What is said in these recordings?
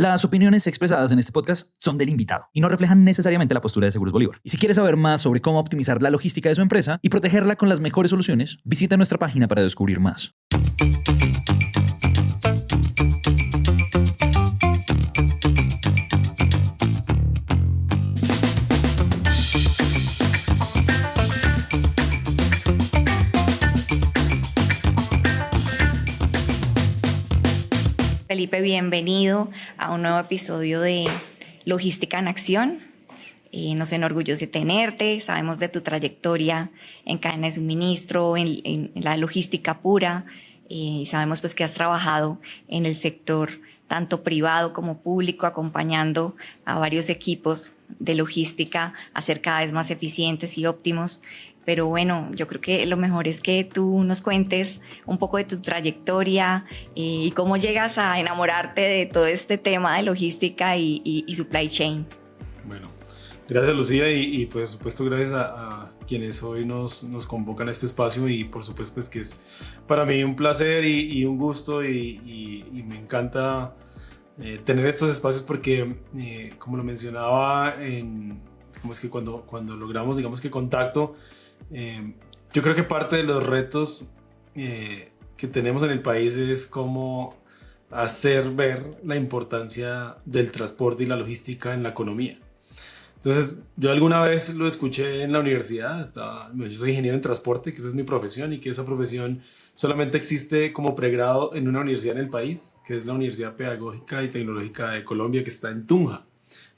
Las opiniones expresadas en este podcast son del invitado y no reflejan necesariamente la postura de Seguros Bolívar. Y si quieres saber más sobre cómo optimizar la logística de su empresa y protegerla con las mejores soluciones, visita nuestra página para descubrir más. Felipe, bienvenido a un nuevo episodio de Logística en Acción. Nos enorgullece tenerte, sabemos de tu trayectoria en cadena de suministro, en la logística pura, y sabemos pues que has trabajado en el sector tanto privado como público, acompañando a varios equipos de logística a ser cada vez más eficientes y óptimos. Pero bueno, yo creo que lo mejor es que tú nos cuentes un poco de tu trayectoria y cómo llegas a enamorarte de todo este tema de logística y supply chain. Bueno, gracias Lucía y por supuesto gracias a quienes hoy nos convocan a este espacio y por supuesto pues que es para mí un placer y un gusto y me encanta tener estos espacios porque como lo mencionaba como es que cuando logramos digamos que contacto, yo creo que parte de los retos que tenemos en el país es cómo hacer ver la importancia del transporte y la logística en la economía. Entonces, yo alguna vez lo escuché en la universidad, yo soy ingeniero en transporte, que esa es mi profesión y que esa profesión solamente existe como pregrado en una universidad en el país, que es la Universidad Pedagógica y Tecnológica de Colombia, que está en Tunja.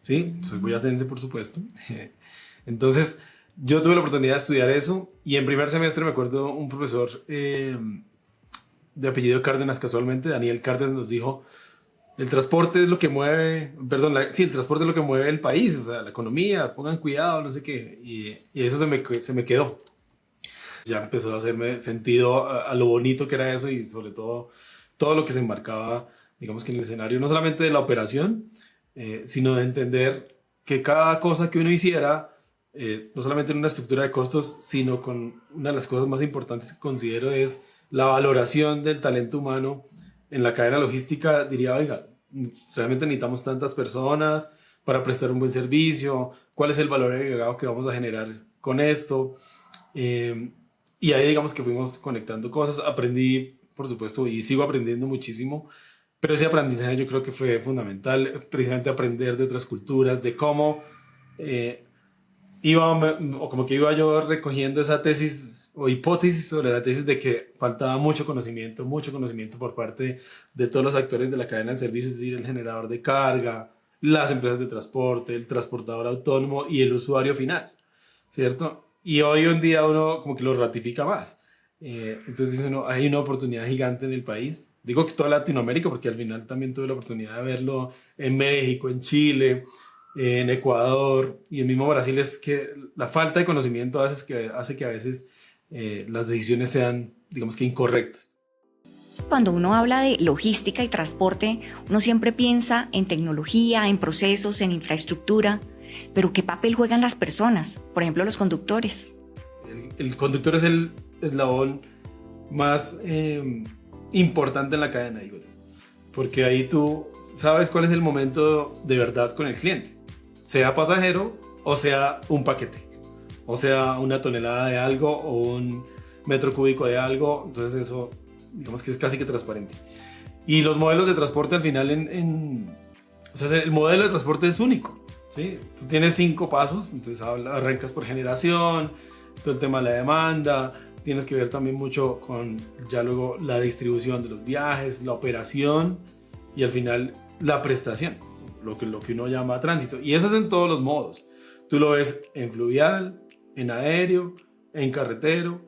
¿Sí? Soy boyacense, por supuesto. Entonces, yo tuve la oportunidad de estudiar eso y en primer semestre me acuerdo un profesor de apellido Cárdenas, casualmente, Daniel Cárdenas, nos dijo: el transporte es lo que mueve, el transporte es lo que mueve el país, o sea, la economía, pongan cuidado, no sé qué, y eso se me quedó. Ya empezó a hacerme sentido a lo bonito que era eso y sobre todo lo que se enmarcaba, digamos que en el escenario, no solamente de la operación, sino de entender que cada cosa que uno hiciera, no solamente en una estructura de costos, sino con una de las cosas más importantes que considero es la valoración del talento humano en la cadena logística. Diría, oiga, realmente necesitamos tantas personas para prestar un buen servicio, cuál es el valor agregado que vamos a generar con esto, y ahí digamos que fuimos conectando cosas, aprendí por supuesto y sigo aprendiendo muchísimo, pero ese aprendizaje yo creo que fue fundamental, precisamente aprender de otras culturas, de cómo iba yo recogiendo esa tesis o hipótesis sobre la tesis de que faltaba mucho conocimiento por parte de todos los actores de la cadena de servicios, es decir, el generador de carga, las empresas de transporte, el transportador autónomo y el usuario final, ¿cierto? Y hoy en día uno como que lo ratifica más. Entonces dice uno, hay una oportunidad gigante en el país. Digo que toda Latinoamérica, porque al final también tuve la oportunidad de verlo en México, en Chile, en Ecuador y el mismo Brasil. Es que la falta de conocimiento hace que a veces las decisiones sean, digamos que, incorrectas. Cuando uno habla de logística y transporte, uno siempre piensa en tecnología, en procesos, en infraestructura, pero ¿qué papel juegan las personas? Por ejemplo, los conductores. El conductor es el eslabón más importante en la cadena, digo yo, porque ahí tú sabes cuál es el momento de verdad con el cliente, sea pasajero o sea un paquete, o sea una tonelada de algo o un metro cúbico de algo. Entonces eso digamos que es casi que transparente. Y los modelos de transporte al final o sea, el modelo de transporte es único, ¿sí? Tú tienes 5 pasos, entonces arrancas por generación, todo el tema de la demanda, tienes que ver también mucho con ya luego la distribución de los viajes, la operación y al final la prestación, lo que uno llama tránsito. Y eso es en todos los modos. Tú lo ves en fluvial, en aéreo, en carretero,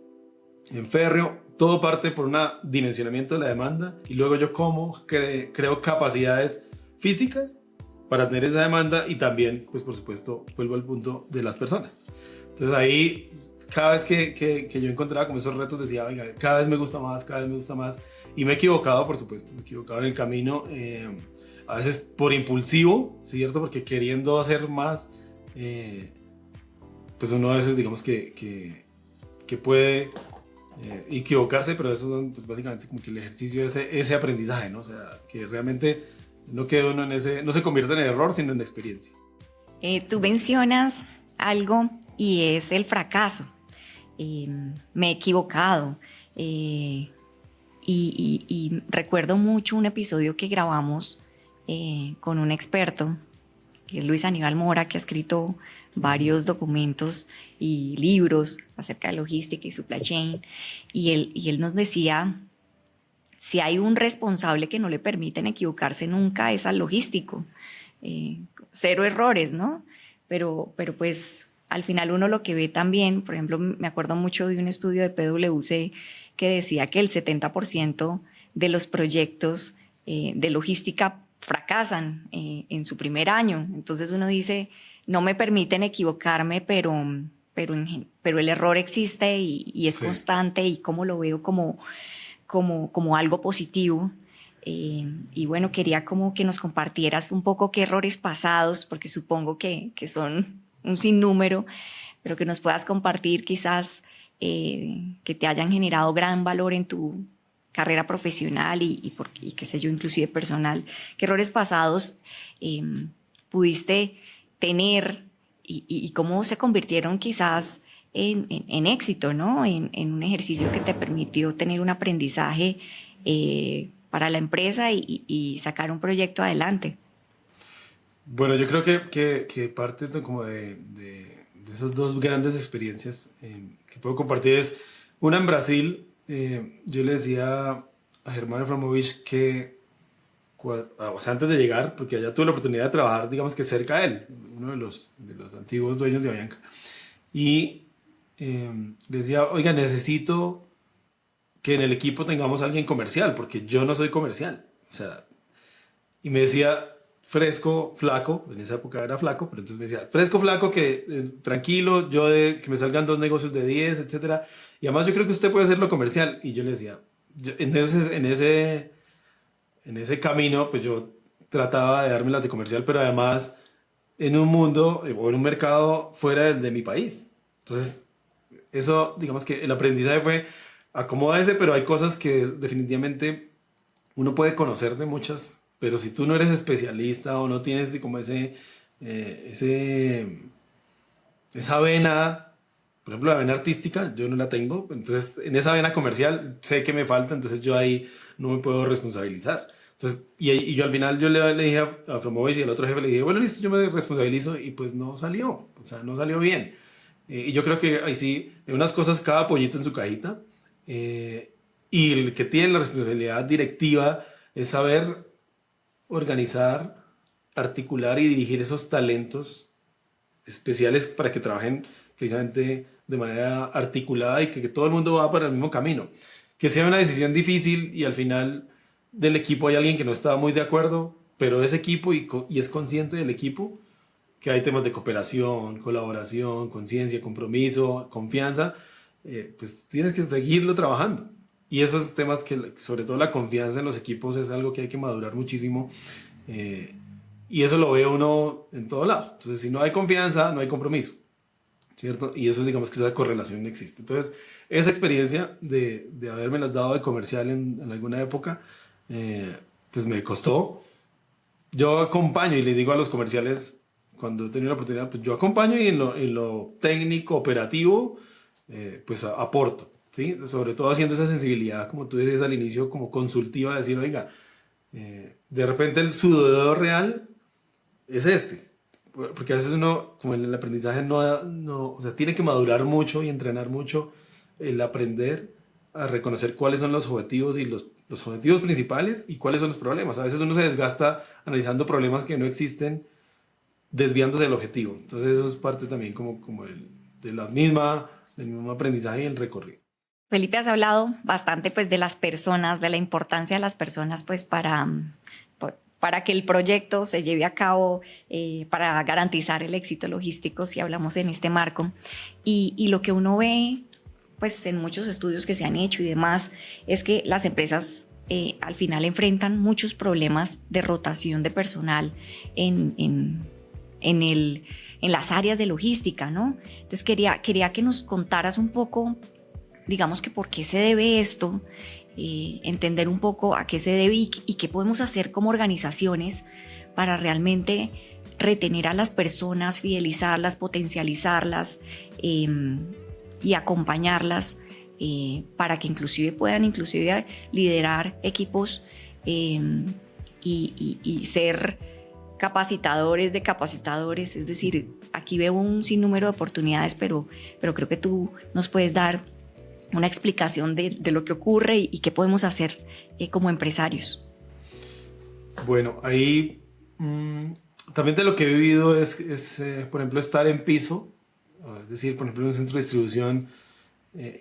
en férreo. Todo parte por un dimensionamiento de la demanda y luego yo creo capacidades físicas para tener esa demanda y también, pues por supuesto, vuelvo al punto de las personas. Entonces ahí, cada vez que yo encontraba como esos retos, decía, venga, cada vez me gusta más, y me he equivocado, por supuesto, me he equivocado en el camino, a veces por impulsivo, ¿cierto? Porque queriendo hacer más, pues uno a veces digamos que puede equivocarse, pero eso son pues básicamente como que el ejercicio de ese aprendizaje, ¿no? O sea, que realmente No queda uno en ese, no se convierte en error, sino en experiencia. Tú mencionas algo y es el fracaso. Me he equivocado. Y recuerdo mucho un episodio que grabamos con un experto, que es Luis Aníbal Mora, que ha escrito varios documentos y libros acerca de logística y supply chain. Y él nos decía, si hay un responsable que no le permiten equivocarse nunca, es al logístico. Cero errores, ¿no? Pero pues al final uno lo que ve también, por ejemplo, me acuerdo mucho de un estudio de PwC que decía que el 70% de los proyectos de logística fracasan en su primer año. Entonces uno dice, no me permiten equivocarme, pero el error existe y es constante, y cómo lo veo como algo positivo. Y bueno, quería como que nos compartieras un poco qué errores pasados, porque supongo que son un sinnúmero, pero que nos puedas compartir quizás que te hayan generado gran valor en tu carrera profesional y qué sé yo, inclusive personal. ¿Qué errores pasados pudiste tener y cómo se convirtieron quizás en éxito, ¿no? En un ejercicio que te permitió tener un aprendizaje para la empresa y sacar un proyecto adelante? Bueno, yo creo que parte como de esas dos grandes experiencias que puedo compartir es una en Brasil. Yo le decía a Germán Eframovich que, o sea, antes de llegar, porque allá tuve la oportunidad de trabajar, digamos que cerca de él, uno de los antiguos dueños de Avianca, y le decía, oiga, necesito que en el equipo tengamos a alguien comercial, porque yo no soy comercial. O sea, y me decía, fresco, flaco, en esa época era flaco, pero entonces me decía, fresco, flaco, que tranquilo, que me salgan 2 negocios de 10, etcétera. Y además yo creo que usted puede hacerlo comercial. Y yo le decía, en ese camino, pues yo trataba de dármelas de comercial, pero además en un mundo o en un mercado fuera de mi país. Entonces, eso, digamos que el aprendizaje fue, acomódese, pero hay cosas que definitivamente uno puede conocer de muchas, pero si tú no eres especialista o no tienes como esa vena, por ejemplo, la vena artística, yo no la tengo, entonces en esa vena comercial sé que me falta, entonces yo ahí no me puedo responsabilizar. Entonces, y yo al final yo le dije a Fromovich y al otro jefe, le dije, bueno, listo, yo me responsabilizo, y pues no salió, o sea, no salió bien. Y yo creo que ahí sí, en unas cosas cada pollito en su cajita, y el que tiene la responsabilidad directiva es saber organizar, articular y dirigir esos talentos especiales para que trabajen precisamente de manera articulada y que todo el mundo va para el mismo camino. Que sea una decisión difícil y al final del equipo hay alguien que no está muy de acuerdo, pero es equipo y es consciente del equipo que hay temas de cooperación, colaboración, conciencia, compromiso, confianza, pues tienes que seguirlo trabajando. Y esos temas que, sobre todo la confianza en los equipos, es algo que hay que madurar muchísimo. Y eso lo ve uno en todo lado. Entonces, si no hay confianza, no hay compromiso, ¿cierto? Y eso, digamos que esa correlación no existe. Entonces, esa experiencia de haberme las dado de comercial en alguna época, pues me costó. Yo acompaño y les digo a los comerciales, cuando he tenido la oportunidad, pues yo acompaño y en lo técnico, operativo, pues aporto, ¿sí? Sobre todo haciendo esa sensibilidad, como tú decías al inicio, como consultiva, de decir, oiga, de repente el sudor real es este. Porque a veces uno, como en el aprendizaje, o sea, tiene que madurar mucho y entrenar mucho el aprender a reconocer cuáles son los objetivos y los objetivos principales y cuáles son los problemas. A veces uno se desgasta analizando problemas que no existen, desviándose del objetivo. Entonces eso es parte también como del mismo aprendizaje y el recorrido. Felipe, has hablado bastante pues de las personas, de la importancia de las personas pues para que el proyecto se lleve a cabo, para garantizar el éxito logístico, si hablamos en este marco. Y lo que uno ve pues en muchos estudios que se han hecho y demás, es que las empresas al final enfrentan muchos problemas de rotación de personal en las áreas de logística, ¿no? Entonces quería que nos contaras un poco, digamos que por qué se debe esto entender un poco a qué se debe y qué podemos hacer como organizaciones para realmente retener a las personas, fidelizarlas, potencializarlas y acompañarlas para que inclusive puedan liderar equipos y ser capacitadores de capacitadores. Es decir, aquí veo un sinnúmero de oportunidades, pero creo que tú nos puedes dar una explicación de lo que ocurre y qué podemos hacer como empresarios. Bueno, ahí también de lo que he vivido es por ejemplo, estar en piso, es decir, por ejemplo, en un centro de distribución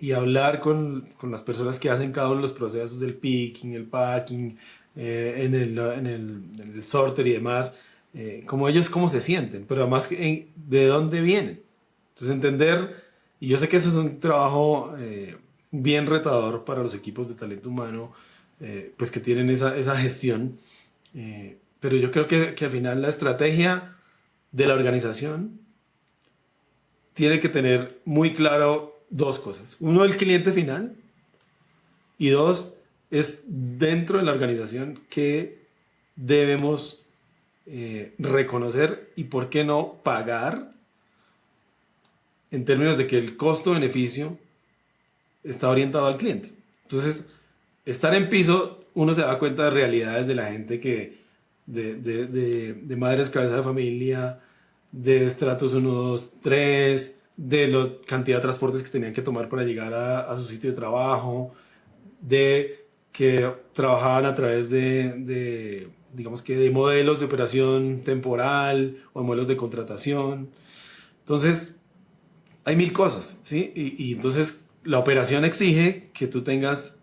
y hablar con las personas que hacen cada uno de los procesos del picking, el packing, en el sorter y demás, como ellos cómo se sienten, pero además de dónde vienen. Entonces entender, y yo sé que eso es un trabajo bien retador para los equipos de talento humano, pues que tienen esa gestión, pero yo creo que al final la estrategia de la organización tiene que tener muy claro dos cosas. Uno, el cliente final, y dos, es dentro de la organización que debemos reconocer y por qué no pagar en términos de que el costo-beneficio está orientado al cliente. Entonces, estar en piso, uno se da cuenta de realidades de la gente de madres cabeza de familia, de estratos 1, 2, 3, de la cantidad de transportes que tenían que tomar para llegar a su sitio de trabajo, de que trabajaban a través digamos que de modelos de operación temporal o modelos de contratación. Entonces, hay mil cosas, ¿sí? Y entonces la operación exige que tú tengas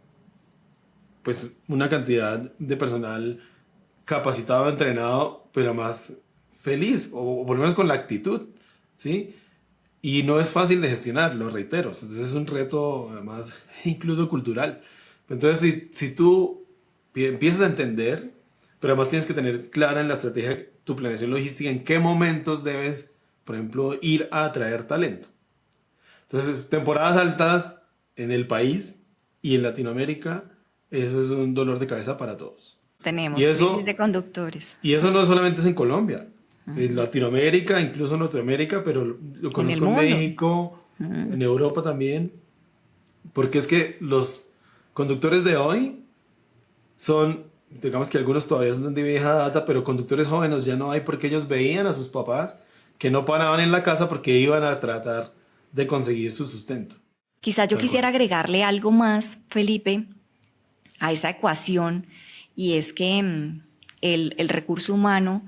pues una cantidad de personal capacitado, entrenado, pero más feliz, o por lo menos con la actitud, ¿sí? Y no es fácil de gestionar, lo reitero. Entonces es un reto, además, incluso cultural. Entonces, si tú empiezas a entender, pero además tienes que tener clara en la estrategia, tu planeación logística, en qué momentos debes, por ejemplo, ir a atraer talento. Entonces, temporadas altas en el país y en Latinoamérica, eso es un dolor de cabeza para todos. Tenemos crisis de conductores. Y eso no solamente es en Colombia, en Latinoamérica, incluso en Norteamérica, pero lo conozco en México, en Europa también, porque es que los conductores de hoy son, digamos que algunos todavía son de vieja data, pero conductores jóvenes ya no hay porque ellos veían a sus papás que no paraban en la casa porque iban a tratar de conseguir su sustento. Quizás yo quisiera agregarle algo más, Felipe, a esa ecuación, y es que el recurso humano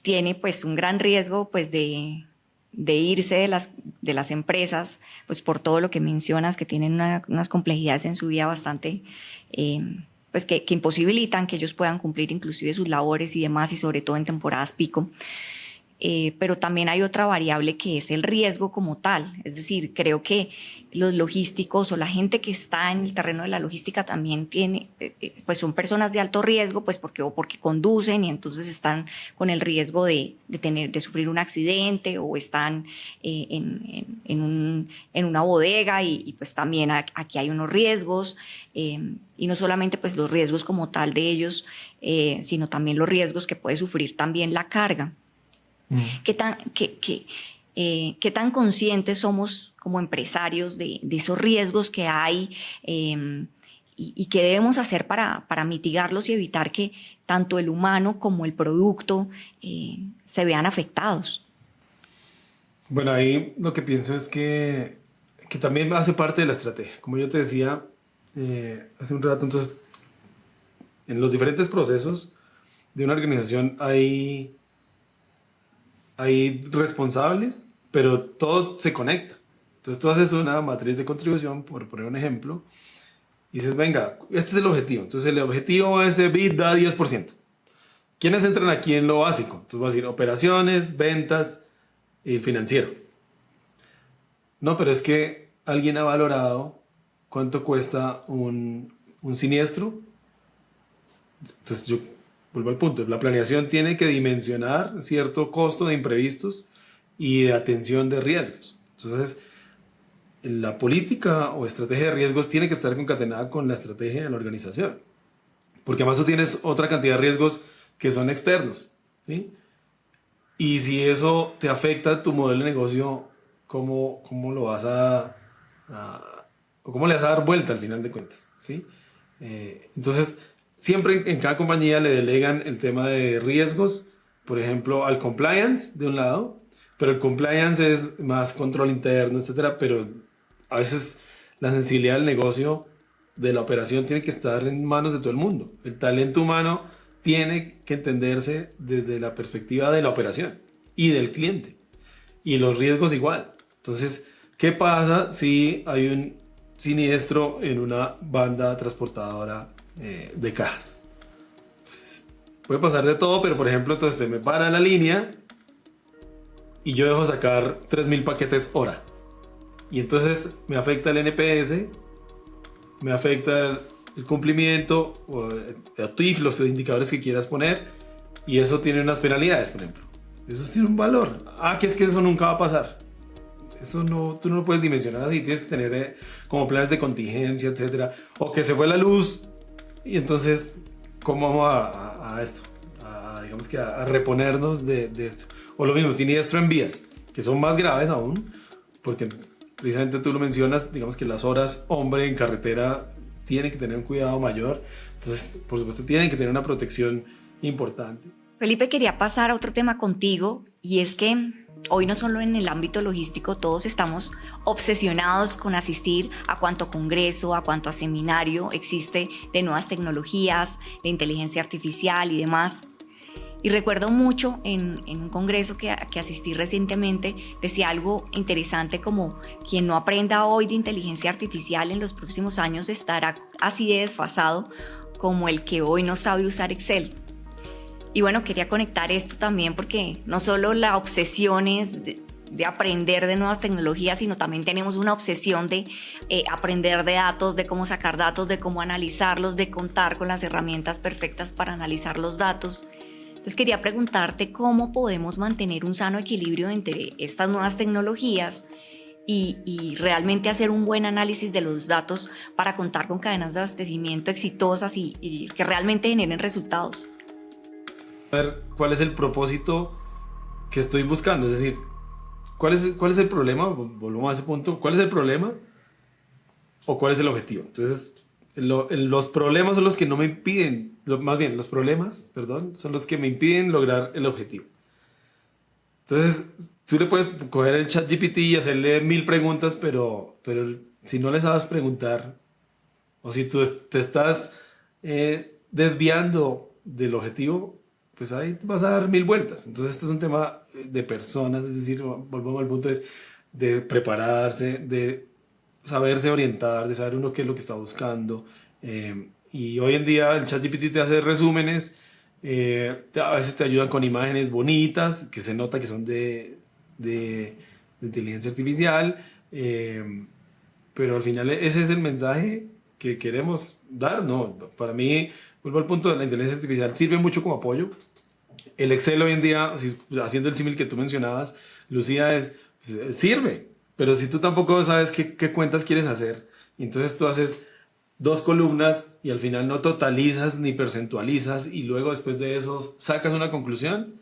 tiene pues un gran riesgo pues de irse de las empresas, pues por todo lo que mencionas, que tienen unas complejidades en su vida bastante, pues que imposibilitan que ellos puedan cumplir inclusive sus labores y demás, y sobre todo en temporadas pico. Pero también hay otra variable que es el riesgo como tal. Es decir, creo que los logísticos o la gente que está en el terreno de la logística también pues son personas de alto riesgo, pues porque conducen y entonces están con el riesgo de sufrir un accidente, o están en una bodega y pues también aquí hay unos riesgos, y no solamente pues los riesgos como tal de ellos, sino también los riesgos que puede sufrir también la carga. ¿Qué tan conscientes somos como empresarios de esos riesgos que hay, y qué debemos hacer para mitigarlos y evitar que tanto el humano como el producto se vean afectados? Bueno, ahí lo que pienso es que también hace parte de la estrategia. Como yo te decía hace un rato, entonces, en los diferentes procesos de una organización hay responsables, pero todo se conecta. Entonces tú haces una matriz de contribución, por poner un ejemplo, y dices, venga, este es el objetivo. Entonces el objetivo es EBITDA 10%. ¿Quiénes entran aquí en lo básico? Entonces vas a decir operaciones, ventas y financiero. No, pero es que alguien ha valorado cuánto cuesta un siniestro. Entonces yo vuelvo al punto, la planeación tiene que dimensionar cierto costo de imprevistos y de atención de riesgos. Entonces, la política o estrategia de riesgos tiene que estar concatenada con la estrategia de la organización. Porque además tú tienes otra cantidad de riesgos que son externos, ¿sí? Y si eso te afecta tu modelo de negocio, ¿cómo lo vas o cómo le vas a dar vuelta al final de cuentas? ¿Sí? Entonces, siempre en cada compañía le delegan el tema de riesgos, por ejemplo, al compliance de un lado, pero el compliance es más control interno, etcétera, pero a veces la sensibilidad del negocio, de la operación, tiene que estar en manos de todo el mundo. El talento humano tiene que entenderse desde la perspectiva de la operación y del cliente. Y los riesgos igual. Entonces, ¿qué pasa si hay un siniestro en una banda transportadora de cajas? Entonces, puede pasar de todo, pero por ejemplo, entonces se me para la línea y yo dejo sacar 3.000 paquetes hora. Y entonces me afecta el NPS, me afecta el cumplimiento, o a TIF, los indicadores que quieras poner, y eso tiene unas penalidades, por ejemplo. Eso tiene un valor. Que es que eso nunca va a pasar. Eso no, tú no lo puedes dimensionar así. Tienes que tener como planes de contingencia, etcétera. O que se fue la luz y entonces, ¿cómo vamos a esto? Digamos que a reponernos de esto. O lo mismo, siniestro en vías, que son más graves aún, porque precisamente tú lo mencionas, digamos que las horas hombre en carretera tienen que tener un cuidado mayor. Entonces, por supuesto, tienen que tener una protección importante. Felipe, quería pasar a otro tema contigo, y es que hoy no solo en el ámbito logístico todos estamos obsesionados con asistir a cuanto congreso, a cuanto seminario existe de nuevas tecnologías, de inteligencia artificial y demás. Y recuerdo mucho en un congreso que asistí recientemente, decía algo interesante como: quien no aprenda hoy de inteligencia artificial en los próximos años estará así de desfasado como el que hoy no sabe usar Excel. Y bueno, quería conectar esto también porque no solo la obsesión es de aprender de nuevas tecnologías, sino también tenemos una obsesión de aprender de datos, de cómo sacar datos, de cómo analizarlos, de contar con las herramientas perfectas para analizar los datos. Entonces quería preguntarte cómo podemos mantener un sano equilibrio entre estas nuevas tecnologías y realmente hacer un buen análisis de los datos para contar con cadenas de abastecimiento exitosas y que realmente generen resultados. A ver, ¿cuál es el propósito que estoy buscando? Es decir, ¿cuál es el problema? Volvamos a ese punto. ¿Cuál es el problema? ¿O cuál es el objetivo? Entonces, los problemas son los que no me impiden, más bien, los problemas, perdón, son los que me impiden lograr el objetivo. Entonces, tú le puedes coger el ChatGPT y hacerle 1000 preguntas, pero si no le sabes preguntar, o si tú te estás desviando del objetivo, pues ahí vas a dar 1000 vueltas. Entonces, esto es un tema de personas, es decir, volvamos al punto, es de prepararse, de saberse orientar, de saber uno qué es lo que está buscando. Y hoy en día el ChatGPT te hace resúmenes, a veces te ayudan con imágenes bonitas, que se nota que son de inteligencia artificial, pero al final ese es el mensaje que queremos dar. No, para mí, vuelvo al punto de la inteligencia artificial, sirve mucho como apoyo. El Excel hoy en día, haciendo el símil que tú mencionabas, Lucía, sirve. Pero si tú tampoco sabes qué cuentas quieres hacer, y entonces tú haces 2 columnas y al final no totalizas ni percentualizas y luego después de eso sacas una conclusión,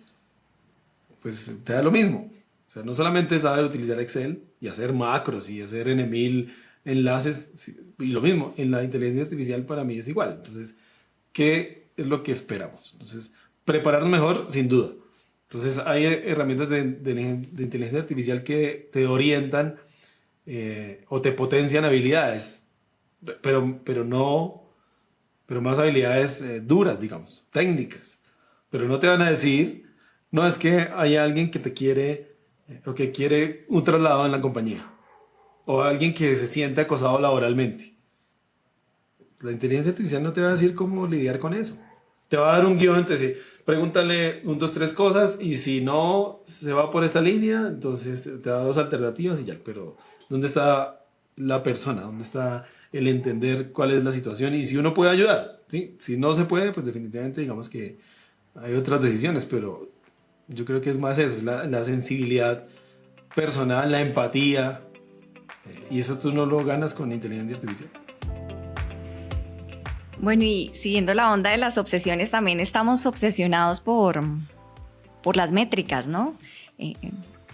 pues te da lo mismo. O sea, no solamente saber utilizar Excel y hacer macros y hacer N1000 enlaces, y lo mismo, en la inteligencia artificial para mí es igual. Entonces, ¿qué es lo que esperamos? Entonces, prepararnos mejor, sin duda. Entonces hay herramientas de inteligencia artificial que te orientan o te potencian habilidades, pero más habilidades duras, digamos, técnicas. Pero no te van a decir, no, es que hay alguien que te quiere o que quiere un traslado en la compañía, o alguien que se siente acosado laboralmente. La inteligencia artificial no te va a decir cómo lidiar con eso. Te va a dar un guión, entonces pregúntale 1, 2, 3 cosas, y si no se va por esta línea, entonces te da 2 alternativas y ya. Pero ¿dónde está la persona? ¿Dónde está el entender cuál es la situación? Y si uno puede ayudar, ¿sí? Si no se puede, pues definitivamente digamos que hay otras decisiones, pero yo creo que es más eso, la sensibilidad personal, la empatía, Y eso tú no lo ganas con inteligencia artificial. Bueno, y siguiendo la onda de las obsesiones, también estamos obsesionados por las métricas, ¿no?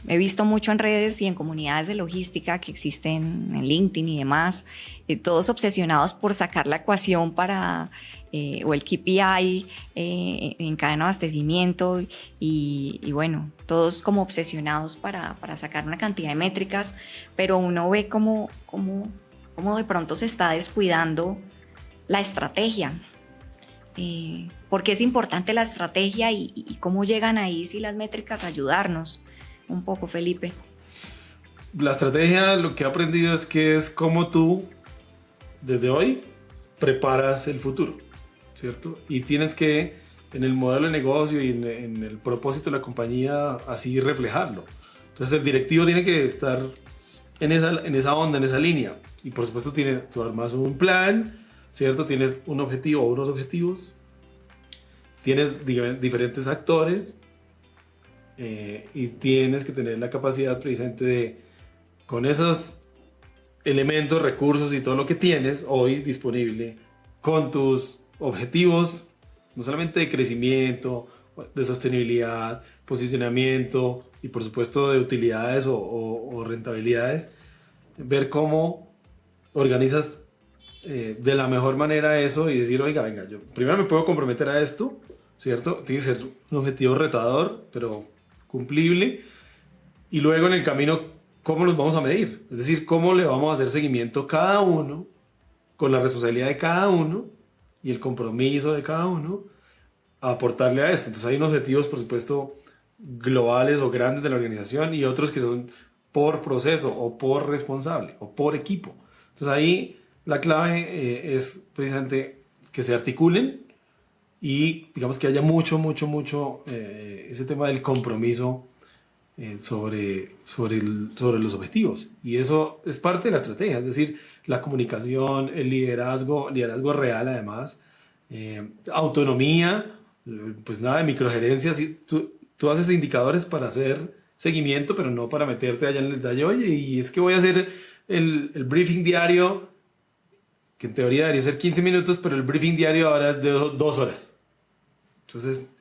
He visto mucho en redes y en comunidades de logística que existen en LinkedIn y demás, todos obsesionados por sacar la ecuación para, o el KPI en cadena de abastecimiento y bueno, todos como obsesionados para sacar una cantidad de métricas, pero uno ve cómo de pronto se está descuidando la estrategia. ¿Por qué es importante la estrategia y cómo llegan ahí si las métricas ayudarnos? Un poco, Felipe. La estrategia, lo que he aprendido es que es cómo tú, desde hoy, preparas el futuro, ¿cierto? Y tienes que, en el modelo de negocio y en el propósito de la compañía, así reflejarlo. Entonces, el directivo tiene que estar en esa onda, en esa línea. Y por supuesto, tú armas un plan, ¿cierto? Tienes un objetivo o unos objetivos. Tienes diferentes actores. Y tienes que tener la capacidad presente de, con esos elementos, recursos y todo lo que tienes hoy disponible, con tus objetivos, no solamente de crecimiento, de sostenibilidad, posicionamiento y por supuesto de utilidades o rentabilidades, ver cómo organizas de la mejor manera eso y decir, oiga, venga, yo primero me puedo comprometer a esto, ¿cierto? Tiene que ser un objetivo retador, pero cumplible, y luego en el camino cómo los vamos a medir, es decir, cómo le vamos a hacer seguimiento cada uno, con la responsabilidad de cada uno y el compromiso de cada uno a aportarle a esto. Entonces hay unos objetivos, por supuesto, globales o grandes de la organización y otros que son por proceso o por responsable o por equipo. Entonces ahí la clave es precisamente que se articulen y digamos que haya mucho ese tema del compromiso sobre los objetivos. Y eso es parte de la estrategia, es decir, la comunicación, el liderazgo real además, autonomía, pues nada de microgerencias. Tú haces indicadores para hacer seguimiento, pero no para meterte allá en el detalle. Oye, y es que voy a hacer el briefing diario, que en teoría debería ser 15 minutos, pero el briefing diario ahora es de 2 horas. Entonces,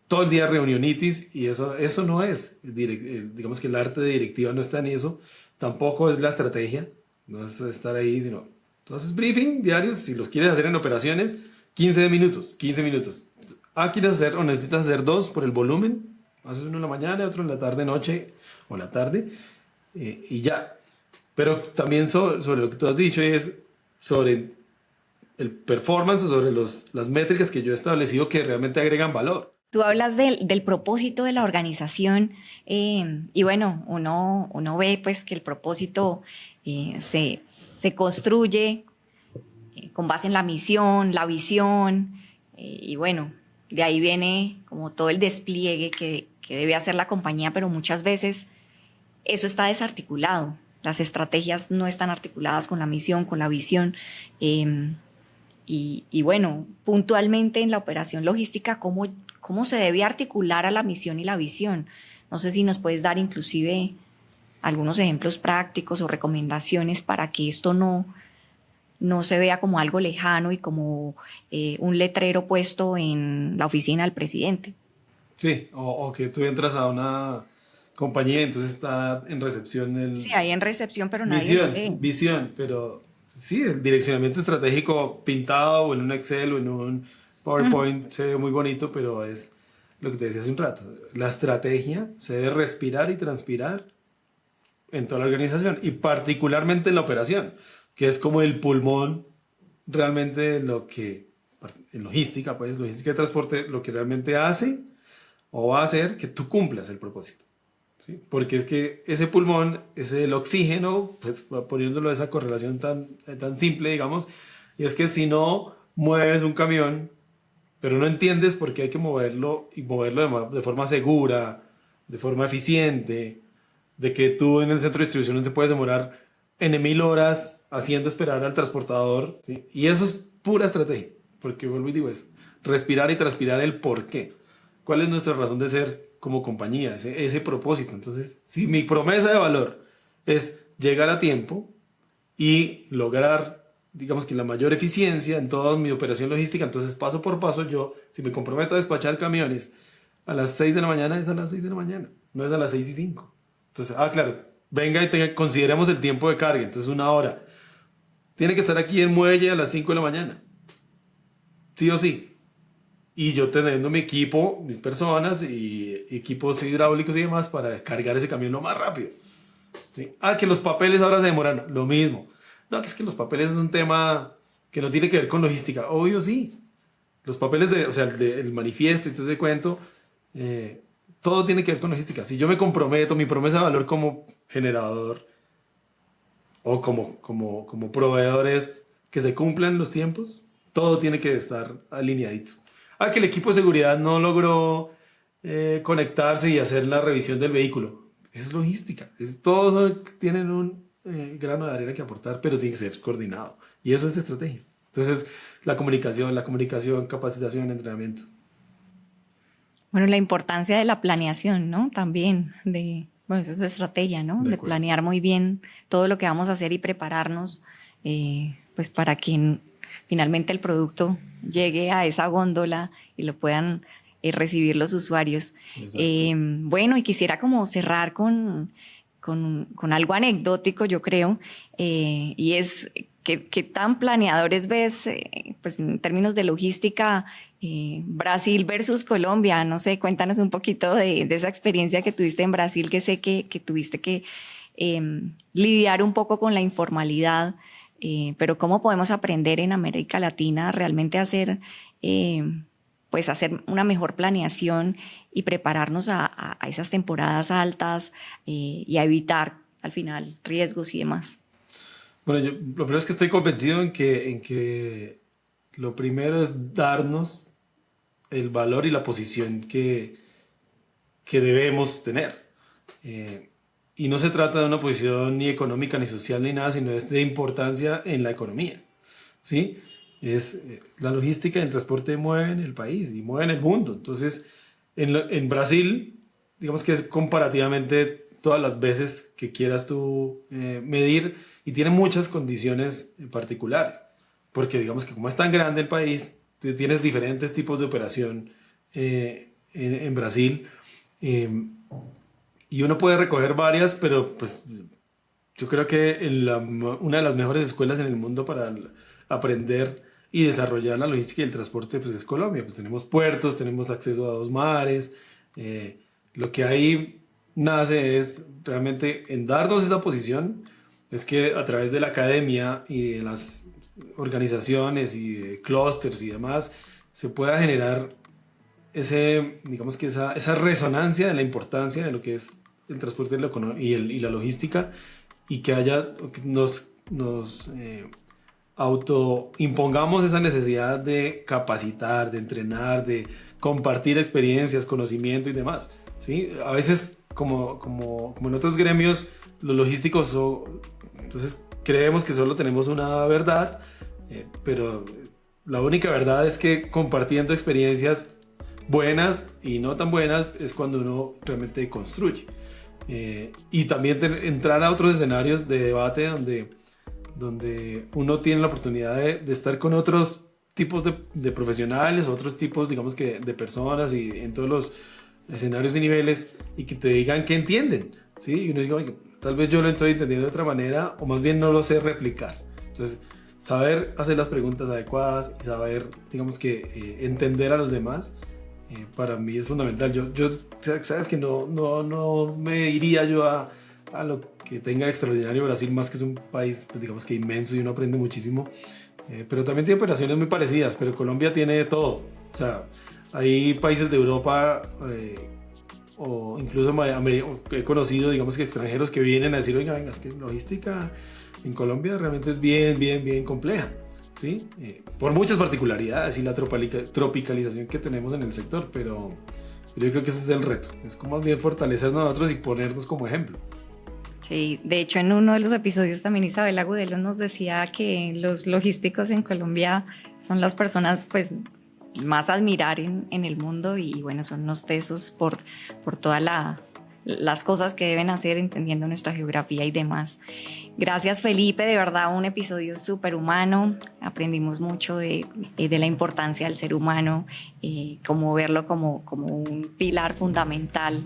todo el día reunionitis y eso no es, digamos que el arte de directiva no está en eso, tampoco es la estrategia, no es estar ahí, sino, tú haces briefing diarios, si los quieres hacer en operaciones, 15 minutos. ¿Quieres hacer o necesitas hacer 2 por el volumen? Haces uno en la mañana, otro en la tarde, noche o la tarde y ya. Pero también sobre lo que tú has dicho es sobre el performance o sobre las métricas que yo he establecido que realmente agregan valor. Tú hablas del propósito de la organización y bueno, uno ve pues que el propósito se construye con base en la misión, la visión y bueno, de ahí viene como todo el despliegue que debe hacer la compañía, pero muchas veces eso está desarticulado. Las estrategias no están articuladas con la misión, con la visión. Y bueno, puntualmente en la operación logística, ¿cómo se debe articular a la misión y la visión? No sé si nos puedes dar inclusive algunos ejemplos prácticos o recomendaciones para que esto no se vea como algo lejano y como un letrero puesto en la oficina del presidente. Sí, o que tú entras a una compañía y entonces está en recepción Sí, hay en recepción, pero nadie lo lee. Visión, pero sí, el direccionamiento estratégico pintado o en un Excel o en un PowerPoint se ve muy bonito, pero es lo que te decía hace un rato. La estrategia se debe respirar y transpirar en toda la organización y particularmente en la operación, que es como el pulmón realmente lo que, en logística, pues logística de transporte, lo que realmente hace o va a hacer que tú cumplas el propósito. ¿Sí? Porque es que ese pulmón es el oxígeno, pues poniéndolo de esa correlación tan simple, digamos, y es que si no mueves un camión, pero no entiendes por qué hay que moverlo y moverlo de forma segura, de forma eficiente, de que tú en el centro de distribución no te puedes demorar N.000 horas haciendo esperar al transportador, ¿sí? Y eso es pura estrategia, porque vuelvo y digo, es respirar y transpirar el por qué. ¿Cuál es nuestra razón de ser como compañía? Ese propósito. Entonces, si mi promesa de valor es llegar a tiempo y lograr, digamos que la mayor eficiencia en toda mi operación logística. Entonces, paso por paso, yo, si me comprometo a despachar camiones a las 6 de la mañana, es a las 6 de la mañana, no es a las 6:05. Entonces, claro, venga y consideremos el tiempo de carga, entonces 1 hora. Tiene que estar aquí en muelle a las 5 de la mañana, sí o sí. Y yo teniendo mi equipo, mis personas y equipos hidráulicos y demás para cargar ese camión lo más rápido. ¿Sí? Que los papeles ahora se demoran, lo mismo. No, que es que los papeles es un tema que no tiene que ver con logística. Obvio sí. Los papeles, o sea, el manifiesto y todo ese cuento, todo tiene que ver con logística. Si yo me comprometo, mi promesa de valor como generador o como proveedor es que se cumplan los tiempos, todo tiene que estar alineadito. Que el equipo de seguridad no logró conectarse y hacer la revisión del vehículo. Es logística. Todos tienen un grano de arena que aportar, pero tiene que ser coordinado. Y eso es estrategia. Entonces, la comunicación, capacitación, entrenamiento. Bueno, la importancia de la planeación, ¿no? También, bueno, eso es estrategia, ¿no? De planear muy bien todo lo que vamos a hacer y prepararnos, pues para que finalmente el producto llegue a esa góndola y lo puedan recibir los usuarios. Bueno, y quisiera como cerrar con algo anecdótico, yo creo, y es ¿qué tan planeadores ves, pues en términos de logística, Brasil versus Colombia? No sé, cuéntanos un poquito de esa experiencia que tuviste en Brasil, que sé que tuviste que lidiar un poco con la informalidad, pero ¿cómo podemos aprender en América Latina realmente a hacer una mejor planeación y prepararnos a esas temporadas altas y a evitar al final riesgos y demás? Bueno, lo primero es que estoy convencido en que lo primero es darnos el valor y la posición que debemos tener. Y no se trata de una posición ni económica, ni social, ni nada, sino es de importancia en la economía, ¿sí? La logística y el transporte mueven el país y mueven el mundo. Entonces, en Brasil, digamos que es comparativamente todas las veces que quieras tú medir, y tiene muchas condiciones particulares, porque digamos que como es tan grande el país, tienes diferentes tipos de operación en Brasil, y uno puede recoger varias, pero pues yo creo que una de las mejores escuelas en el mundo para aprender y desarrollar la logística y el transporte pues es Colombia. Pues tenemos puertos, tenemos acceso a 2 mares, lo que ahí nace es realmente en darnos esa posición, es que a través de la academia y de las organizaciones y de clústeres y demás se pueda generar digamos que esa resonancia de la importancia de lo que es el transporte y la logística, y que nos autoimpongamos esa necesidad de capacitar, de entrenar, de compartir experiencias, conocimiento y demás, ¿sí? A veces, como en otros gremios, los logísticos entonces creemos que solo tenemos una verdad, pero la única verdad es que compartiendo experiencias buenas y no tan buenas es cuando uno realmente construye. Y también entrar a otros escenarios de debate donde uno tiene la oportunidad de estar con otros tipos de profesionales, otros tipos, digamos que de personas, y en todos los escenarios y niveles, y que te digan que entienden, ¿sí? Y uno dice, oye, tal vez yo lo estoy entendiendo de otra manera, o más bien no lo sé replicar. Entonces, saber hacer las preguntas adecuadas y saber, digamos que, entender a los demás, para mí es fundamental. Yo sabes que no me iría yo a lo que tenga extraordinario Brasil, más que es un país, pues, digamos que inmenso, y uno aprende muchísimo, pero también tiene operaciones muy parecidas. Pero Colombia tiene de todo. O sea, hay países de Europa o incluso he conocido, digamos que extranjeros que vienen a decir, oiga, venga, es que logística en Colombia realmente es bien compleja, ¿sí? Por muchas particularidades y la tropicalización que tenemos en el sector, pero yo creo que ese es el reto, es como más bien fortalecernos nosotros y ponernos como ejemplo. Sí, de hecho en uno de los episodios también Isabel Agudelo nos decía que los logísticos en Colombia son las personas pues más a admirar en el mundo, y bueno, son unos tesos por toda la las cosas que deben hacer, entendiendo nuestra geografía y demás. Gracias, Felipe, de verdad un episodio súper humano. Aprendimos mucho de la importancia del ser humano, como verlo como un pilar fundamental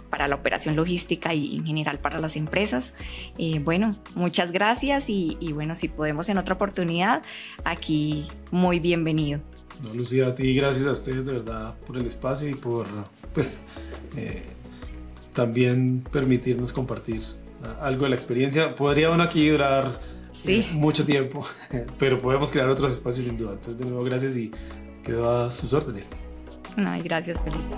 para la operación logística y en general para las empresas. Bueno, muchas gracias y bueno, si podemos en otra oportunidad, aquí muy bienvenido. No, Lucía, a ti, gracias a ustedes de verdad por el espacio y por pues también permitirnos compartir algo de la experiencia. Podría uno aquí durar mucho tiempo, pero podemos crear otros espacios sin duda. Entonces, de nuevo, gracias y quedo a sus órdenes. Ay, gracias, Felipe.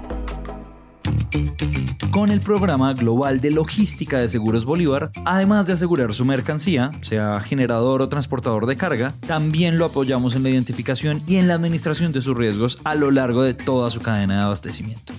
Con el programa global de logística de Seguros Bolívar, además de asegurar su mercancía, sea generador o transportador de carga, también lo apoyamos en la identificación y en la administración de sus riesgos a lo largo de toda su cadena de abastecimiento.